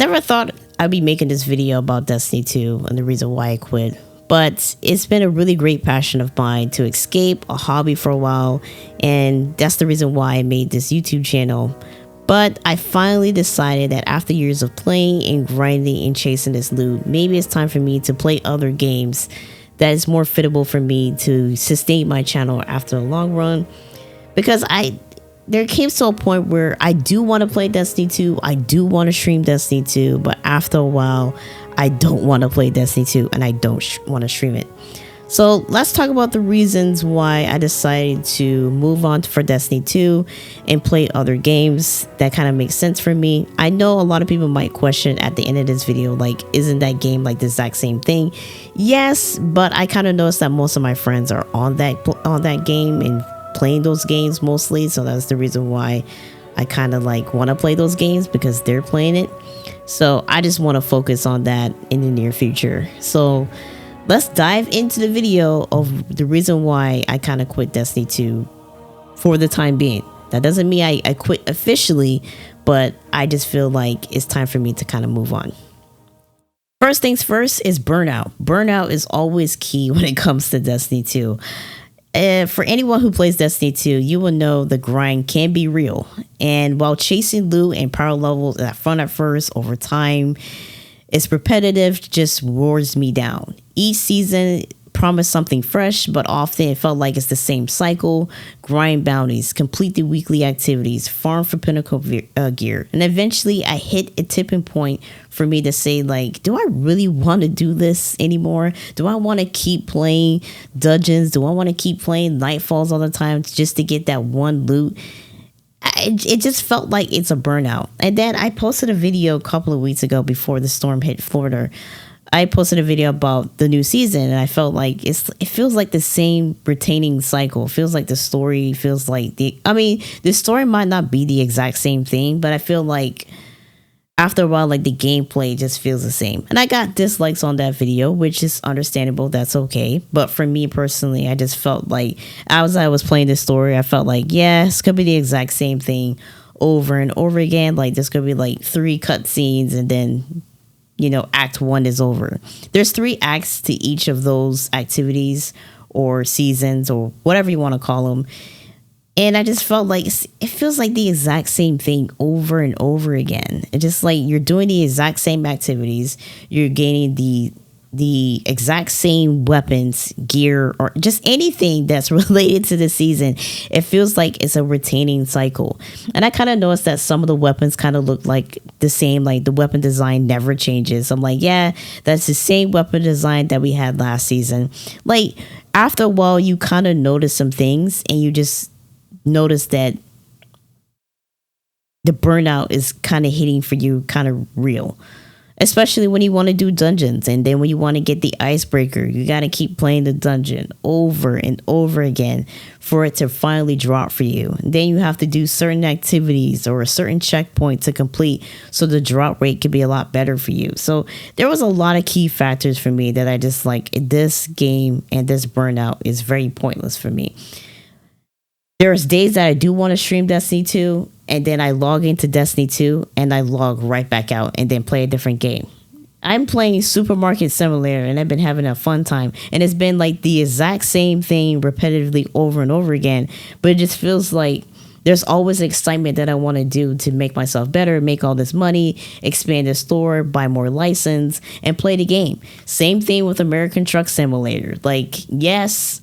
never thought I'd be making this video about Destiny 2 and the reason why I quit. But it's been a really great passion of mine to escape a hobby for a while, and that's the reason why I made this YouTube channel. But I finally decided that after years of playing and grinding and chasing this loot, maybe it's time for me to play other games that is more fittable for me to sustain my channel after a long run. Because there came to a point where I do want to play Destiny 2, I do want to stream Destiny 2, but after a while, I don't want to play Destiny 2 and I don't want to stream it. So let's talk about the reasons why I decided to move on for Destiny 2 and play other games that kind of make sense for me. I know a lot of people might question at the end of this video, like, isn't that game like the exact same thing? Yes, but I kind of noticed that most of my friends are on that game and playing those games mostly, so that's the reason why I kind of like want to play those games, because they're playing it. So I just want to focus on that in the near future. So let's dive into the video of the reason why I kind of quit Destiny 2 for the time being. That doesn't mean I quit officially, but I just feel like it's time for me to kind of move on. First things first is burnout. Burnout is always key when it comes to Destiny 2. For anyone who plays Destiny 2, you will know the grind can be real. And while chasing loot and power levels are fun at first, over time, it's repetitive, just wears me down. Each season promised something fresh, but often it felt like it's the same cycle. Grind bounties, complete the weekly activities, farm for pinnacle gear. And eventually I hit a tipping point for me to say, like, do I really want to do this anymore? Do I want to keep playing dungeons? Do I want to keep playing Nightfalls all the time just to get that one loot? It just felt like it's a burnout. And then I posted a video a couple of weeks ago before the storm hit Florida. I posted a video about the new season, and I felt like it feels like the same retaining cycle. It feels like the story feels like the story might not be the exact same thing, but I feel like after a while, like, the gameplay just feels the same. And I got dislikes on that video, which is understandable. That's okay. But for me personally, I just felt like as I was playing this story, I felt like, yeah, it's gonna be the exact same thing over and over again. Like, there's gonna be like 3 cutscenes, and then, you know, act 1 is over. There's 3 acts to each of those activities or seasons or whatever you want to call them. And I just felt like it feels like the exact same thing over and over again. It's just like you're doing the exact same activities. You're gaining the exact same weapons, gear, or just anything that's related to the season. It feels like it's a retaining cycle. And I kind of noticed that some of the weapons kind of look like the same, like the weapon design never changes. I'm like, yeah, that's the same weapon design that we had last season. Like, after a while, you kind of notice some things, and you just notice that the burnout is kind of hitting for you kind of real. Especially when you want to do dungeons, and then when you want to get the icebreaker, you got to keep playing the dungeon over and over again for it to finally drop for you. And then you have to do certain activities or a certain checkpoint to complete, so the drop rate could be a lot better for you. So there was a lot of key factors for me that I just like, this game and this burnout is very pointless for me. There's days that I do want to stream Destiny 2, and then I log into Destiny 2 and I log right back out and then play a different game. I'm playing Supermarket Simulator, and I've been having a fun time, and it's been like the exact same thing repetitively over and over again, but it just feels like there's always excitement that I want to do to make myself better, make all this money, expand the store, buy more license, and play the game. Same thing with American Truck Simulator. Like, yes,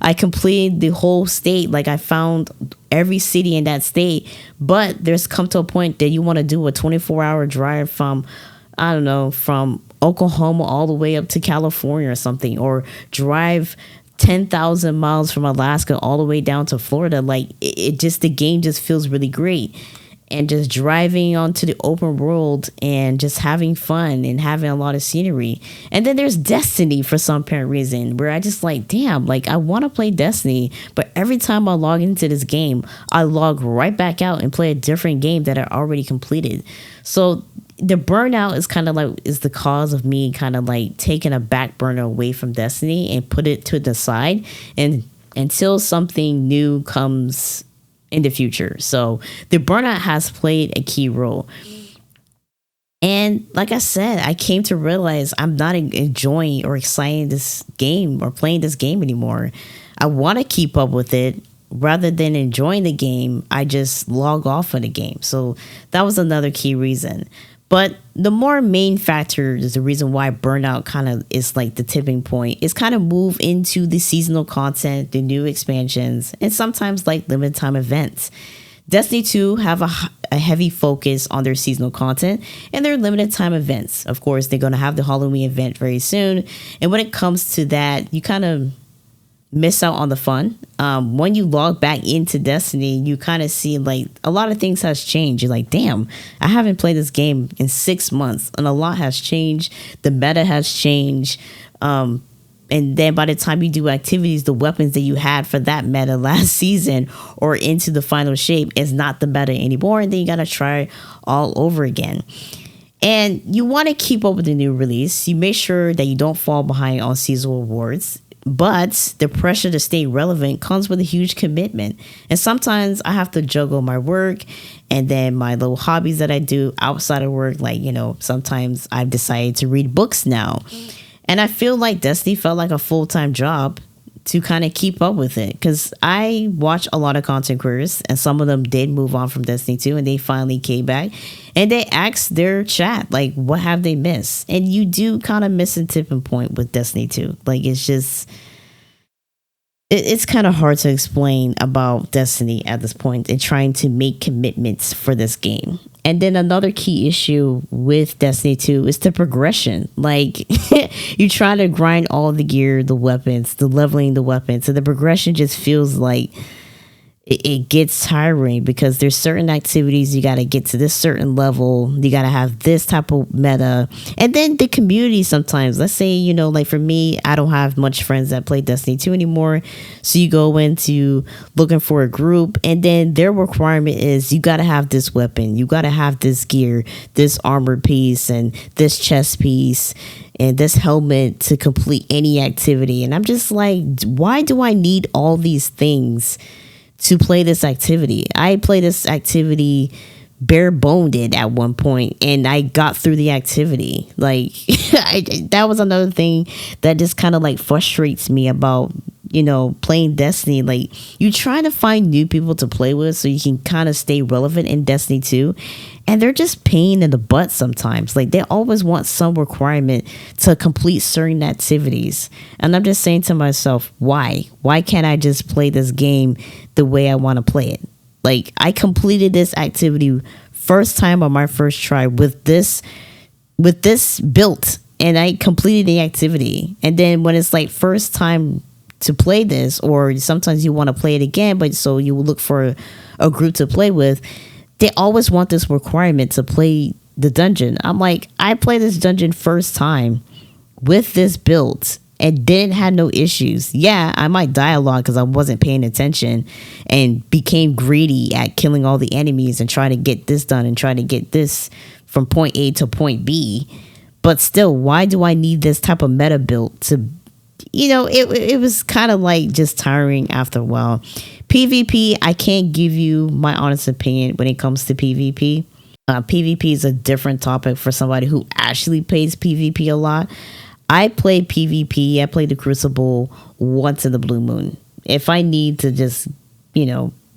I completed the whole state. Like, I found every city in that state, but there's come to a point that you want to do a 24-hour drive from, I don't know, from Oklahoma all the way up to California or something, or drive 10,000 miles from Alaska all the way down to Florida. Like, it just, the game just feels really great. And just driving onto the open world and just having fun and having a lot of scenery. And then there's Destiny for some apparent reason, where I just like, damn, like, I want to play Destiny, but every time I log into this game, I log right back out and play a different game that I already completed. So the burnout is kind of like, is the cause of me kind of like taking a back burner away from Destiny and put it to the side, and until something new comes in the future. So the burnout has played a key role. And like I said, I came to realize I'm not enjoying or exciting this game or playing this game anymore. I want to keep up with it. Rather than enjoying the game, I just log off of the game. So that was another key reason. But the more main factor is the reason why burnout kind of is like the tipping point is kind of move into the seasonal content, the new expansions, and sometimes like limited time events. Destiny 2 have a heavy focus on their seasonal content and their limited time events. Of course, they're going to have the Halloween event very soon. And when it comes to that, you kind of miss out on the fun. When you log back into Destiny, you kind of see like a lot of things has changed. You're like, damn, I haven't played this game in 6 months and a lot has changed. The meta has changed. And then by the time you do activities, the weapons that you had for that meta last season or into the final shape is not the meta anymore. And then you got to try all over again. And you want to keep up with the new release. You make sure that you don't fall behind on seasonal rewards. But the pressure to stay relevant comes with a huge commitment. And sometimes I have to juggle my work and then my little hobbies that I do outside of work. Like, sometimes I've decided to read books now. And I feel like Destiny felt like a full-time job to kind of keep up with it. Because I watch a lot of content creators and some of them did move on from Destiny 2 and they finally came back. And they asked their chat, like, what have they missed? And you do kind of miss a tipping point with Destiny 2. Like, it's just... It's kind of hard to explain about Destiny at this point and trying to make commitments for this game. And then another key issue with Destiny 2 is the progression. Like, you try to grind all the gear, the weapons, the leveling the weapons, and the progression just feels like it gets tiring because there's certain activities you got to get to this certain level. You got to have this type of meta. And then the community sometimes, let's say, like for me, I don't have much friends that play Destiny 2 anymore. So you go into looking for a group and then their requirement is you got to have this weapon. You got to have this gear, this armor piece and this chest piece and this helmet to complete any activity. And I'm just like, why do I need all these things to play this activity? I play this activity bare boned at one point and I got through the activity. Like that was another thing that just kind of like frustrates me about playing Destiny. Like you try to find new people to play with so you can kind of stay relevant in Destiny 2, and they're just pain in the butt sometimes. Like they always want some requirement to complete certain activities, and I'm just saying to myself, why can't I just play this game the way I want to play it? Like I completed this activity first time on my first try with this built, and I completed the activity. And then when it's like first time to play this, or sometimes you want to play it again, but so you look for a group to play with, they always want this requirement to play the dungeon. I'm like, I played this dungeon first time with this build and didn't have no issues. Yeah, I might die a lot because I wasn't paying attention and became greedy at killing all the enemies and trying to get this done and trying to get this from point A to point B. But still, why do I need this type of meta build to, it was kind of like just tiring after a while. PvP, I can't give you my honest opinion when it comes to PvP. PvP is a different topic for somebody who actually plays PvP a lot. I play PvP. I play the Crucible once in the blue moon. If I need to just,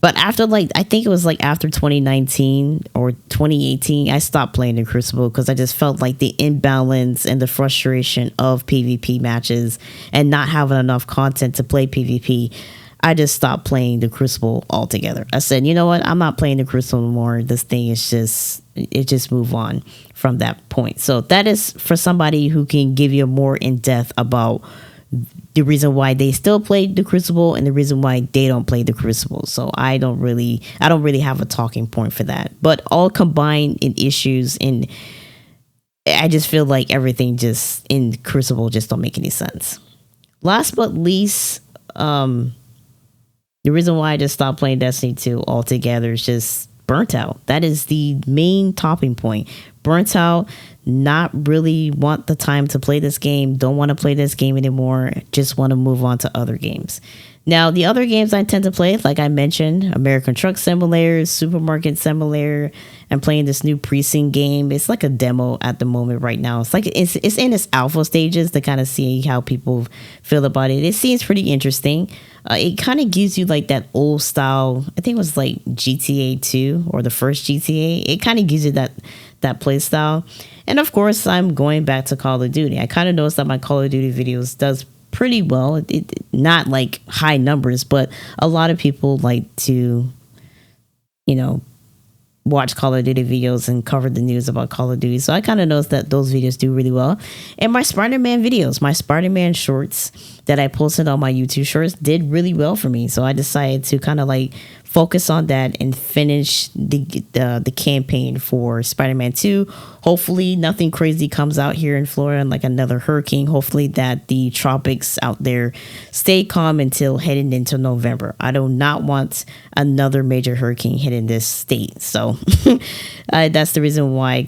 but after I think it was after 2019 or 2018, I stopped playing the Crucible because I just felt like the imbalance and the frustration of PvP matches and not having enough content to play PvP. I just stopped playing the Crucible altogether. I said, you know what? I'm not playing the Crucible anymore. This thing is just move on from that point. So that is for somebody who can give you more in depth about the reason why they still play the Crucible and the reason why they don't play the Crucible. So I don't really have a talking point for that. But all combined in issues, and I just feel like everything just in Crucible just don't make any sense. Last but least, the reason why I just stopped playing Destiny 2 altogether is just burnt out. That is the main topping point. Burnt out, not really want the time to play this game, don't want to play this game anymore, just want to move on to other games. Now, the other games I tend to play, like I mentioned, American Truck Simulator, Supermarket Simulator. I'm playing this new precinct game. It's like a demo at the moment right now. It's like it's in its alpha stages to kind of see how people feel about it. It seems pretty interesting. It kind of gives you like that old style. I think it was like GTA 2 or the first GTA. It kind of gives you that play style. And of course, I'm going back to Call of Duty. I kind of noticed that my Call of Duty videos does pretty well. It not like high numbers, but a lot of people like to, watch Call of Duty videos and cover the news about Call of Duty. So I kind of noticed that those videos do really well. And my Spider-Man videos, my Spider-Man shorts that I posted on my YouTube shorts did really well for me. So I decided to kind of like focus on that and finish the campaign for Spider-Man 2. Hopefully nothing crazy comes out here in Florida, like another hurricane. Hopefully that the tropics out there stay calm until heading into November. I do not want another major hurricane hitting this state. So that's the reason why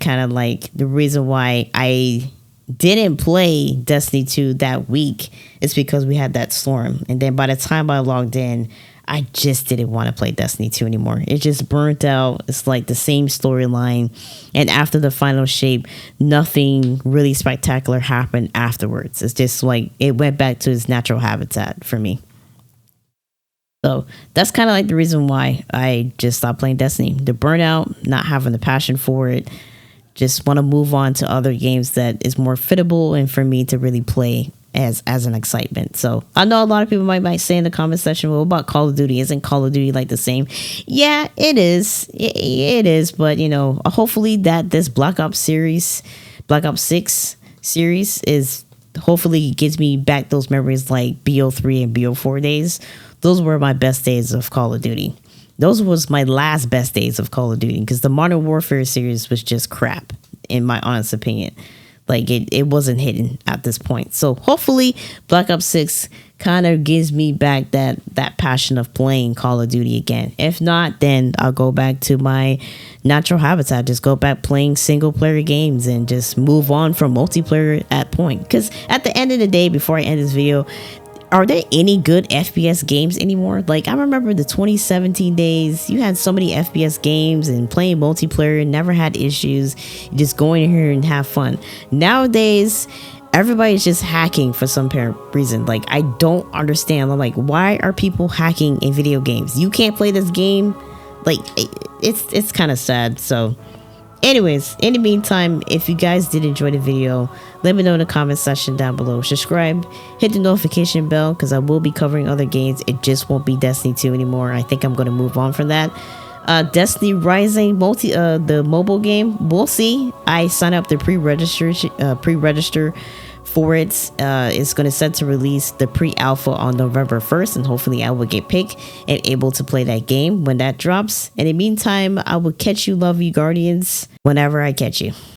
I didn't play Destiny 2 that week is because we had that storm. And then by the time I logged in, I just didn't want to play Destiny 2 anymore. It just burnt out. It's like the same storyline. And after the final shape, nothing really spectacular happened afterwards. It's just like it went back to its natural habitat for me. So that's kind of like the reason why I just stopped playing Destiny. The burnout, not having the passion for it. Just want to move on to other games that is more fittable and for me to really play as an excitement. So I know a lot of people might say in the comment section, well, about Call of Duty, isn't Call of Duty like the same? Yeah, it is. It is, but hopefully that this Black Ops 6 series is hopefully gives me back those memories like BO3 and BO4 days. Those were my best days of Call of Duty. Those was my last best days of Call of Duty because the Modern Warfare series was just crap, in my honest opinion. Like it wasn't hidden at this point. So hopefully Black Ops 6 kind of gives me back that passion of playing Call of Duty again. If not, then I'll go back to my natural habitat. Just go back playing single player games and just move on from multiplayer at point. Because at the end of the day, before I end this video, are there any good FPS games anymore? Like, I remember the 2017 days, you had so many FPS games and playing multiplayer, never had issues. You just go in here and have fun. Nowadays, everybody's just hacking for some reason. Like, I don't understand. I'm like, why are people hacking in video games? You can't play this game? Like, it's kind of sad. So anyways, in the meantime, if you guys did enjoy the video, let me know in the comment section down below. Subscribe, hit the notification bell because I will be covering other games. It just won't be Destiny 2 anymore. I think I'm going to move on from that. Destiny Rising the mobile game, we'll see. I signed up to pre-register for it. It's going to set to release the pre-alpha on November 1st, and hopefully I will get picked and able to play that game when that drops. In the meantime, I will catch you, lovely Guardians, whenever I catch you.